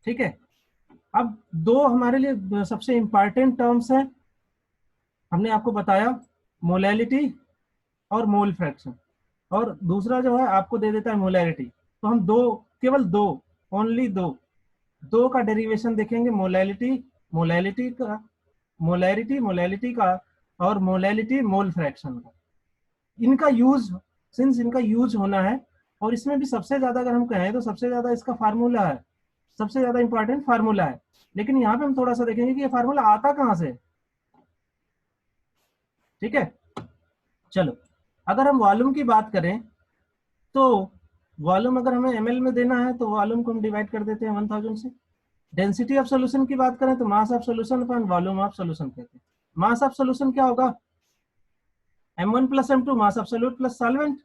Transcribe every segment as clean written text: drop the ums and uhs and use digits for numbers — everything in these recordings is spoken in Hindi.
ठीक है। अब दो हमारे लिए सबसे इंपॉर्टेंट टर्म्स हैं, हमने आपको बताया, मोलैलिटी और मोल फ्रैक्शन, और दूसरा जो है आपको दे देता है मोलैरिटी। तो हम दो, केवल दो, ओनली दो, दो का डेरिवेशन देखेंगे, मोलैलिटी, मोलैलिटी का, मोलैरिटी मोलैलिटी का, और मोलैलिटी मोल फ्रैक्शन का। इनका यूज, सिंस इनका यूज होना है, और इसमें भी सबसे ज्यादा अगर हम कहें तो सबसे ज्यादा इसका फार्मूला है, सबसे ज्यादा इंपॉर्टेंट फार्मूला है। लेकिन यहाँ पे हम थोड़ा सा देखेंगे कि ये फार्मूला आता कहाँ से। ठीक है, चलो, अगर हम वॉल्यूम की बात करें तो वॉल्यूम अगर हमें एमएल में देना है तो वॉल्यूम को हम डिवाइड कर देते हैं 1000 से। डेंसिटी ऑफ सॉल्यूशन की बात करें तो mass of solution upon volume of solution कहते हैं। मास ऑफ सॉल्यूशन क्या होगा, m1 plus m2, mass of solute plus solvent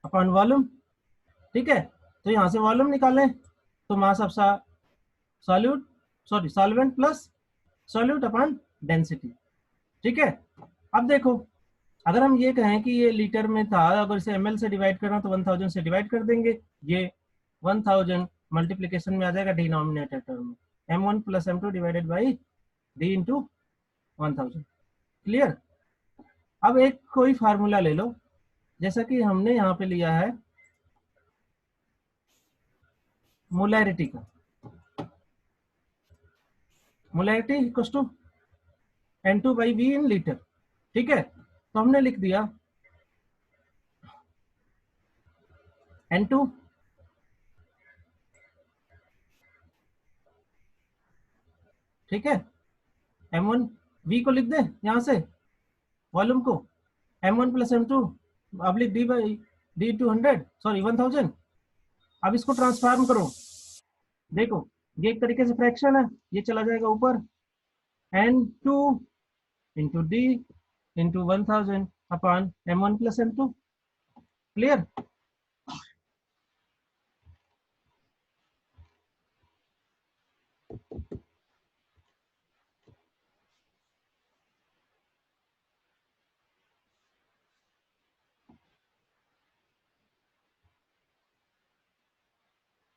upon volume. ठीक है, तो यहां से वॉल्यूम निकालें तो मास of solute, sorry solvent plus solute upon density. ठीक है, अब देखो, अगर हम ये कहें कि ये लीटर में था, अगर इसे एमएल से डिवाइड करना तो 1000 से डिवाइड कर देंगे, ये 1000 मल्टीप्लीकेशन में आ जाएगा डिनोमिनेटर टर्म में, m1 plus m2 divided by d into 1000। Clear. अब एक कोई फार्मूला ले लो, जैसा कि हमने यहाँ पे लिया है मोलैरिटी का, molarity equals to N2 by V in litre. ठीक है, तो हमने लिख दिया N2 ठीक है, M1 V को लिख दे यहाँ से, वॉल्यूम को M1 प्लस M2 अब लिख D बाई D 200, सॉरी 1000। अब इसको ट्रांसफॉर्म करो, देखो ये एक तरीके से फ्रैक्शन है, ये चला जाएगा ऊपर, N2 into D into 1000 upon M1 plus M2। Clear.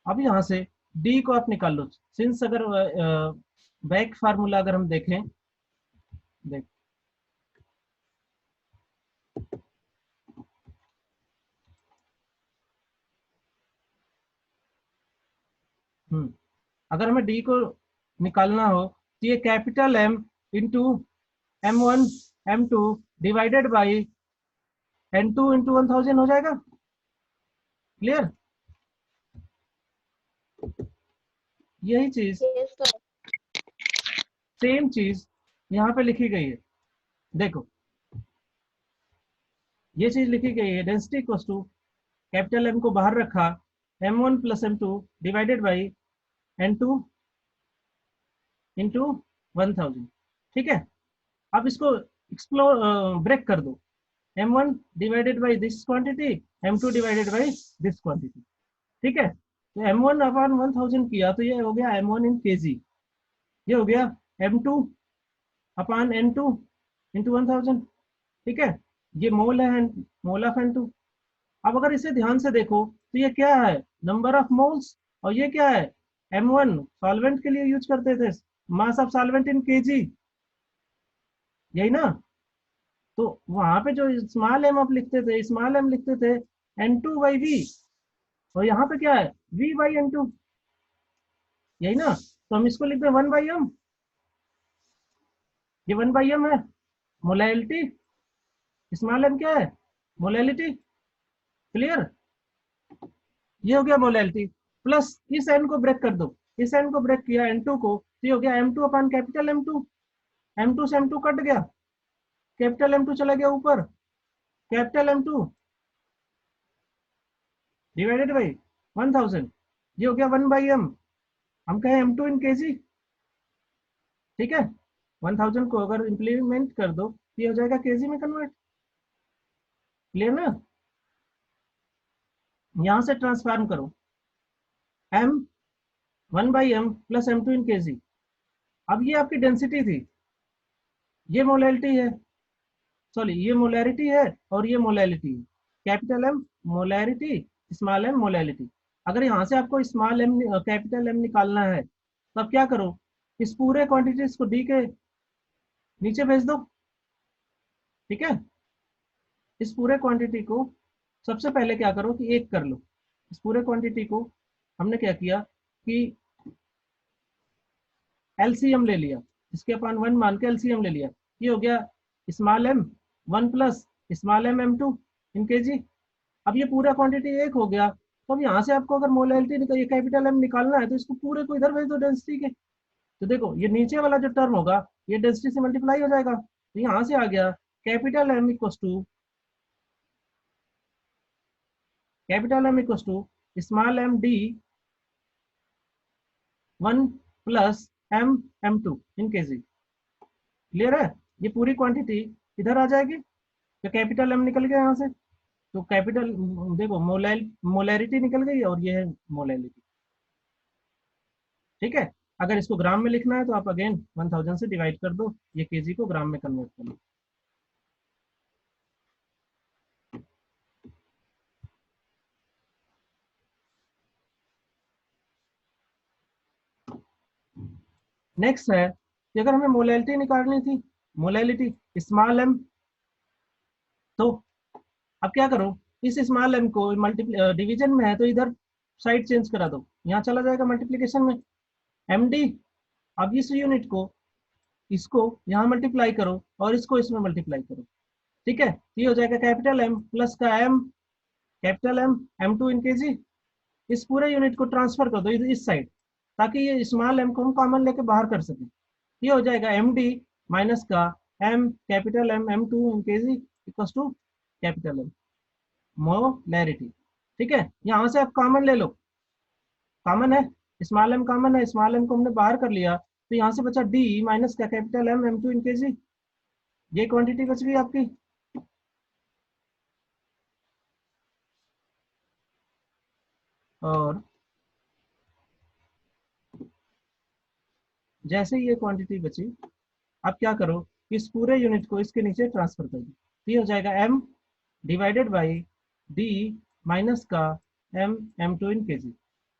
अब यहाँ से D को आप निकाल लो, सिंस अगर बैक फार्मूला अगर हम देखें, देख अगर हमें डी को निकालना हो तो ये capital M into M1 M2 divided by N2 into 1000 हो जाएगा। क्लियर। यही चीज, यस सर। सेम चीज यहाँ पे लिखी गई है, देखो ये चीज लिखी गई है, density equals to capital M को बाहर रखा, M1 plus M2 divided by N2 into 1000। ठीक है, अब इसको एक्सप्लोर ब्रेक कर दो, M1 divided by this quantity, M2 divided by this quantity. ठीक है, तो M1 अपॉन 1000 किया तो ये हो गया M1 इन केजी, ये हो गया M2 अपॉन N2 इंटू 1000। ठीक है, ये मोल है, मोल ऑफ N2। अब अगर इसे ध्यान से देखो तो ये क्या है, नंबर ऑफ मोल्स, और ये क्या है, M1 सॉल्वेंट के लिए यूज करते थे, मास ऑफ सॉल्वेंट इन केजी, यही ना। तो वहां पे जो स्मॉल एम आप लिखते थे, स्मॉल एम लिखते थे N2 बाई वी, और यहाँ पे क्या है, V बाई N2, यही ना। तो हम इसको लिखते हैं 1 बाई एम, ये 1 बाई एम है मोलैलिटी, स्मॉल एम क्या है, मोलैलिटी। क्लियर। ये हो गया मोलैलिटी, प्लस इस एन को ब्रेक कर दो, इस एन को ब्रेक किया N2 को, तो ये हो गया M2 upon capital M2, M2 से M2 कट गया, कैपिटल M2 चला गया ऊपर, कैपिटल M2 डिवाइडेड बाई 1000, ये हो गया 1 बाई एम, हम कहें M2 इन केजी। ठीक है, 1000 को अगर इंप्लीमेंट कर दो तो ये हो जाएगा केजी में कन्वर्ट। क्लियर ना। यहां से ट्रांसफॉर्म करो, M 1 by M plus M2 in KG. अब ये आपकी डेंसिटी थी, ये मोलैलिटी है, सॉरी ये मोलैरिटी है और ये मोलैलिटी है, capital M molarity, small M molality. अगर यहाँ से आपको स्मॉल एम कैपिटल एम निकालना है तो आप क्या करो, इस पूरे क्वांटिटीज को डी के नीचे भेज दो। ठीक है, इस पूरे क्वांटिटी को सबसे पहले क्या करो कि एक कर लो। इस पूरे क्वांटिटी को हमने क्या किया कि एलसीएम ले लिया, इसके अपन 1 मान के एलसीएम ले लिया। ये हो गया small M 1 plus small M M 2 in K G. अब ये पूरा क्वांटिटी एक हो गया, तो अब यहाँ से आपको अगर मोलैलिटी निकाल कैपिटल एम निकालना है तो इसको पूरे को इधर भेज दो डेंसिटी के। तो देखो ये नीचे वाला जो टर्म होगा ये डेंसिटी से मल्टीप्लाई हो जाएगा, तो यहाँ से आ गया capital M equals to small M D 1 plus M M 2 in K G. Clear है? ये पूरी क्वांटिटी इधर आ जाएगी, तो कैपिटल एम निकल गया यहाँ से। तो कैपिटल देखो मोलैरिटी निकल गई और ये है मोलैलिटी। ठीक है, अगर इसको ग्राम में लिखना है तो आप अगेन 1000 से डिवाइड कर दो, ये केजी को ग्राम में कन्वर्ट कर लो। नेक्स्ट है कि अगर हमें मोलैलिटी निकालनी थी, मोलैलिटी स्मॉल एम, तो अब क्या करो, इस स्मॉल एम को मल्टीप्ली डिवीजन में है तो इधर साइड चेंज करा दो, यहाँ चला जाएगा मल्टीप्लीकेशन में एम डी। अब इस यूनिट को इसको यहाँ मल्टीप्लाई करो और इसको इसमें मल्टीप्लाई करो। ठीक है, ये हो जाएगा कैपिटल एम प्लस का M capital M M 2 in K जी। इस पूरे यूनिट को ट्रांसफर कर दो इस साइड, ताकि ये स्मॉल एम को हम कॉमन लेके बाहर कर सकें। ये हो जाएगा एम डी माइनस का M capital M M 2 in K G equal to capital M molarity. ठीक है, यहाँ से आप कॉमन ले लो, कॉमन है स्मॉल एम, कॉमन है स्मॉल एम को हमने बाहर कर लिया, तो यहाँ से बचा डी माइनस का capital M M 2 in K G. ये क्वांटिटी बच गई आपकी। और जैसे ही ये क्वांटिटी बची, आप क्या करो, इस पूरे यूनिट को इसके नीचे ट्रांसफर कर दो, तो ये हो जाएगा M divided by D minus का M M 2 in K G.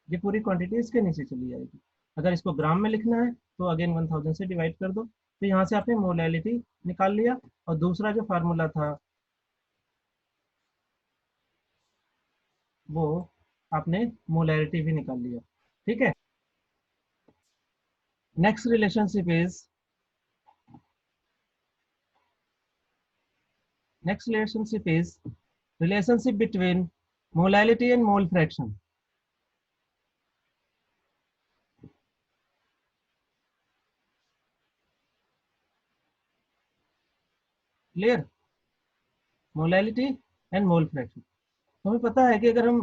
ये पूरी क्वांटिटी इसके नीचे चली जाएगी। अगर इसको ग्राम में लिखना है तो अगेन 1000 से डिवाइड कर दो, तो यहाँ से आपने मोलैलिटी निकाल लिया और दूसरा जो फार्मूला था वो आपने मोलैरिटी भी निकाल लिया। ठीक है, next relationship is relationship between molality and mole fraction. Clear? Molality and mole fraction. तो हमें पता है कि अगर हम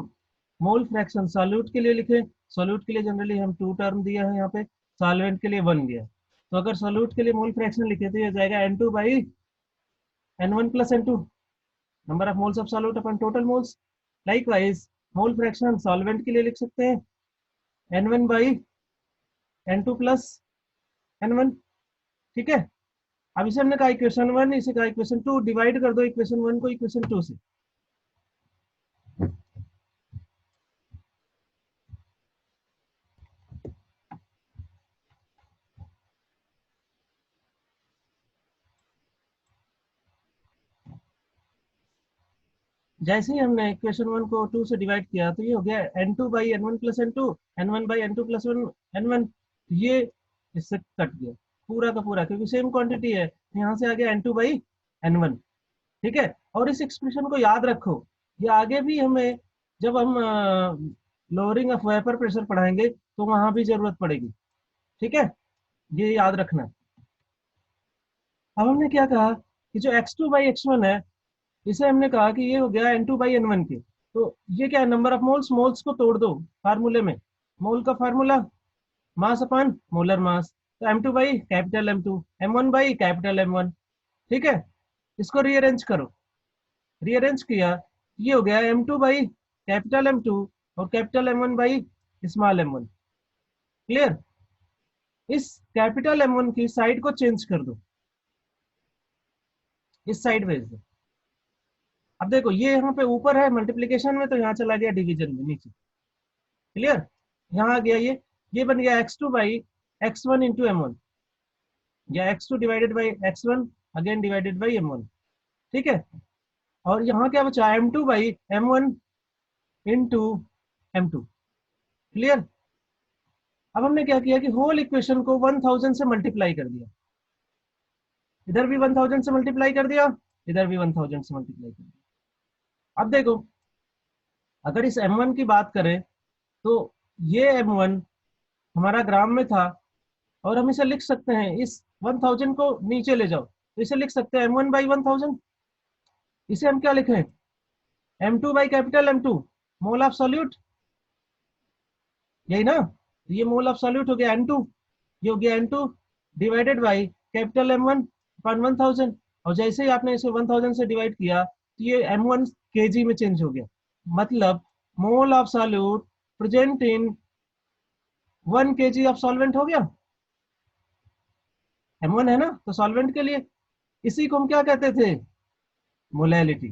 मोल फ्रैक्शन सॉल्यूट के लिए लिखें, सॉल्यूट के लिए जनरली हम 2 टर्म दिया है यहाँ पे, सॉल्वेंट के लिए 1 दिया। तो अगर सॉल्यूट के लिए मोल फ्रैक्शन लिखे तो ये जाएगा N2 by N1 plus N2, number of moles of solute upon total moles. Likewise mole fraction solvent के लिए लिख सकते हैं N1 by N2 plus N1। ठीक है, अब इसे हमने कहा इक्वेशन 1, इसे कहा इक्वेशन 2, डिवाइड कर दो इक्वेशन 1 को इक्वेशन 2 से। जैसे ही हमने इक्वेशन 1 को 2 से डिवाइड किया तो ये हो गया N2 by N1 plus N2, N1 by N2 plus N1। ये इससे कट गया पूरा का पूरा, क्योंकि सेम क्वांटिटी है, यहाँ से आ गया N2 बाई N1। ठीक है, और इस एक्सप्रेशन को याद रखो, ये आगे भी हमें जब हम लोअरिंग ऑफ वेपर प्रेशर पढ़ाएंगे तो वहां भी जरूरत पड़ेगी। ठीक है, ये याद रखना। अब हमने क्या कहा कि जो x2 बाई x1 है, इसे हमने कहा कि ये हो गया N2 बाई N1 के। तो ये क्या है, नंबर ऑफ मोल्स, मोल्स को तोड़ दो फार्मूले में, मोल का फार्मूला मास अपन मोलर मास, तो M2 by capital M2, M1 by capital M1। ठीक है, इसको रीअरेंज करो, रीअरेंज किया, ये हो गया M2 बाई कैपिटल M2 और capital M1 by small M1। Clear? इस कैपिटल M1 की साइड को चेंज कर दो, इस साइड भेज दो। अब देखो ये यहाँ पे ऊपर है मल्टीप्लीकेशन में, तो यहाँ चला गया डिवीजन में नीचे। क्लियर, यहाँ आ गया ये बन गया x2 by x1 into m1, या x2 divided by x1 again divided by m1, ठीक है। और यहाँ क्या बचा, m2 by m1 into m2, clear. अब हमने क्या किया कि होल इक्वेशन को 1000 से मल्टीप्लाई कर दिया, इधर भी 1000 से मल्टीप्लाई कर दिया, इधर भी 1000 से मल्टीप्लाई कर दिया। अब देखो, अगर इस m1 की बात करें तो ये m1 हमारा ग्राम में था, और हम इसे लिख सकते हैं, इस 1000 को नीचे ले जाओ तो इसे लिख सकते हैं m1 बाई 1000। इसे हम क्या लिखें, m2 by capital M2, mole of solute, यही ना। ये मोल ऑफ सॉल्यूट हो गया N2, ये हो गया N2 divided by capital M1 upon 1000। और जैसे ही आपने इसे 1000 से डिवाइड किया तो ये M1 kg में चेंज हो गया, मतलब mole of solute present in 1 kg of solvent हो गया। M1 है ना, तो सॉल्वेंट के लिए इसी को हम क्या कहते थे, मोलैलिटी,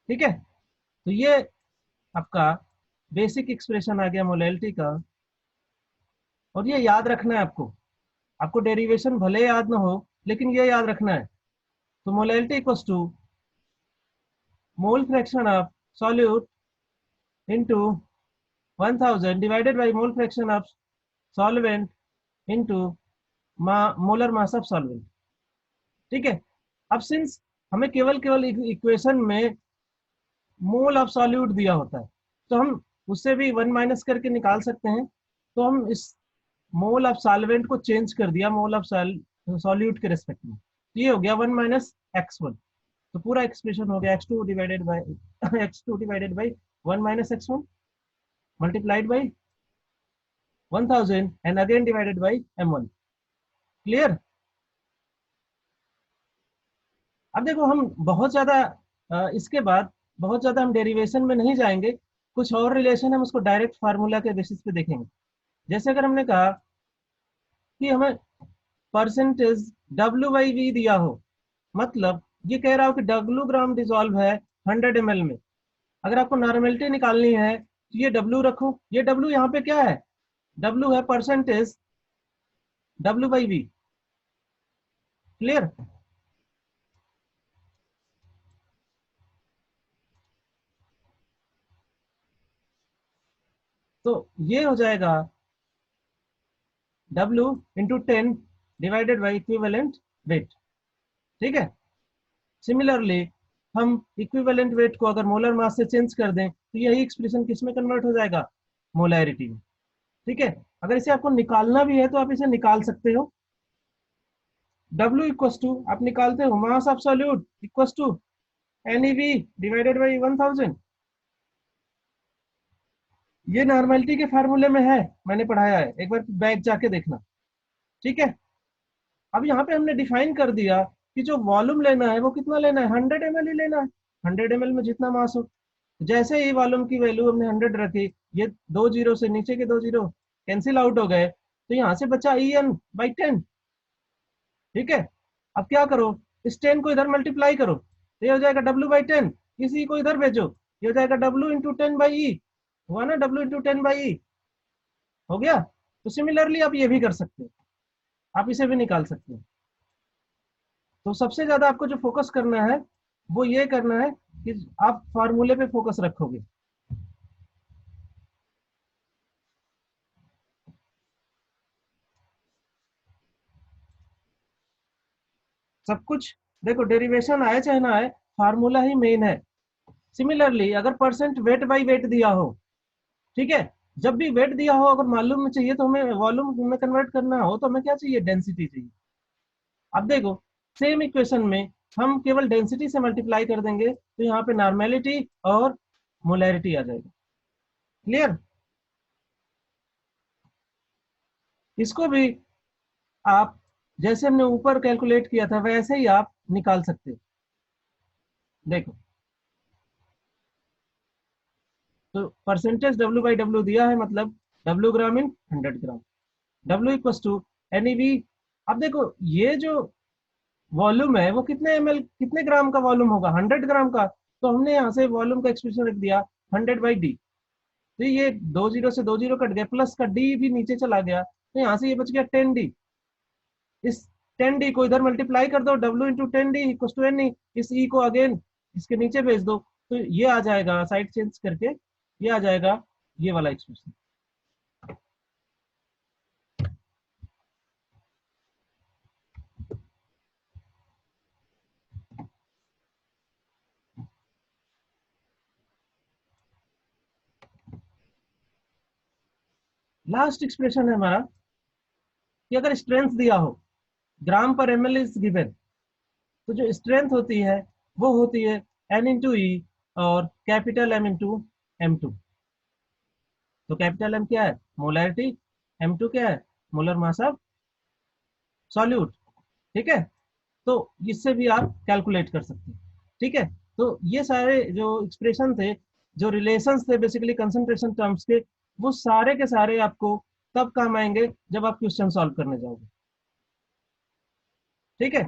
ठीक है। तो ये आपका बेसिक एक्सप्रेशन आ गया मोलैलिटी का, और ये याद रखना है आपको, आपको डेरिवेशन भले याद ना हो लेकिन ये याद रखना है। तो molality equals to mole fraction of solute into 1000 divided by mole fraction of solvent into molar mass of solvent, ठीक है। अब सिंस हमें केवल इक्वेशन में मोल ऑफ सॉल्यूट दिया होता है, तो हम उससे भी 1 माइनस करके निकाल सकते हैं। तो हम इस मोल ऑफ सॉल्वेंट को चेंज कर दिया मोल ऑफ सॉल्यूट के रेस्पेक्ट में, तो ये हो गया 1 माइनस x1। तो पूरा एक्सप्रेशन हो गया x2 divided by x2 divided by 1 minus x1 multiplied by 1000 and again divided by m1, clear. अब देखो, हम बहुत ज्यादा इसके बाद बहुत ज्यादा हम डेरिवेशन में नहीं जाएंगे, कुछ और रिलेशन हम उसको डायरेक्ट फार्मूला के बेसिस पे देखेंगे। जैसे अगर हमने कहा कि हमें परसेंटेज W/V दिया हो, मतलब ये कह रहा हो कि W ग्राम डिजोल्व है 100 ml में, अगर आपको नॉर्मेलिटी निकालनी है तो ये W रखो, ये W यहाँ पे क्या है, W है परसेंटेज W/V, क्लियर। तो ये हो जाएगा W into 10 divided by equivalent weight, ठीक है। सिमिलरली हम इक्विवेलेंट वेट को अगर मोलर मास से चेंज कर दें तो यही एक्सप्रेशन किस में कन्वर्ट हो जाएगा, मोलैरिटी में, ठीक है। अगर इसे आपको निकालना भी है तो आप इसे निकाल सकते हो। W इक्वस टू आप निकालते हो mass of solute equals to NeV divided by 1000। ये नॉर्मेलिटी के फार्मूले में है, मैंने पढ़ाया है, एक बार बैक जाके देखना, ठीक है। अब यहाँ पे हमने डिफाइन कर दिया कि जो वॉल्यूम लेना है वो कितना लेना है, 100 ml ही लेना है, 100 ml में जितना मास हो। जैसे ही वॉल्यूम की वैल्यू हमने 100 रखी, ये 2 जीरो से नीचे के 2 जीरो कैंसिल आउट हो गए, तो यहाँ से बचा En/10, ठीक है। अब क्या करो, इस 10 को इधर मल्टीप्लाई करो, तो ये हो जाएगा W/10, इसी को इधर भेजो, ये हो जाएगा W इंटू 10/E, हुआ ना, W इंटू 10/E हो गया। तो सिमिलरली आप ये भी कर सकते हो, आप इसे भी निकाल सकते हो। तो सबसे ज्यादा आपको जो फोकस करना है वो ये करना है कि आप फार्मूले पे फोकस रखोगे। सब कुछ देखो, डेरिवेशन आए चाहे ना आए, फार्मूला ही मेन है। सिमिलरली अगर परसेंट वेट बाई वेट दिया हो, ठीक है, जब भी वेट दिया हो अगर मालूम में चाहिए तो हमें वॉल्यूम में कन्वर्ट करना हो तो हमें क्या चाहिए, डेंसिटी चाहिए। अब देखो, सेम इक्वेशन में हम केवल डेंसिटी से मल्टीप्लाई कर देंगे तो यहाँ पे नॉर्मेलिटी और मोलैरिटी आ जाएगा, क्लियर। इसको भी आप जैसे हमने ऊपर कैलकुलेट किया था वैसे ही आप निकाल सकते हो। देखो, तो परसेंटेज W/W दिया है, मतलब W gram in 100 gram, W equal to NeV। अब देखो, ये जो वॉल्यूम है वो कितने ml कितने ग्राम का वॉल्यूम होगा, 100 ग्राम का, तो हमने यहाँ से वॉल्यूम का एक्सप्रेशन रख दिया 100/D, तो ये 2 जीरो से 2 जीरो कट गया, प्लस का डी भी नीचे चला गया, तो यहाँ से ये बच गया 10d। इस 10d को इधर मल्टीप्लाई कर दो, w into 10d equal to n, इस e को अगेन इसके नीचे भेज दो, तो ये आ जाएगा साइड चेंज करके, ये आ जाएगा ये वाला एक्सप्रेशन। लास्ट एक्सप्रेशन है हमारा कि अगर स्ट्रेंथ दिया हो, ग्राम पर ml इज गिवन, तो जो स्ट्रेंथ होती है वो होती है n इंटू ई और कैपिटल M इंटू M2। तो कैपिटल M क्या है, मोलैरिटी, M2 क्या है, मोलर मास ऑफ सॉल्यूट। ठीक है, तो इससे भी आप कैलकुलेट कर सकते हैं। ठीक है, तो ये सारे जो एक्सप्रेशन थे, जो रिलेशंस थे बेसिकली कंसंट्रेशन टर्म्स के, वो सारे के सारे आपको तब काम आएंगे जब आप क्वेश्चन सॉल्व करने जाओगे। ठीक है।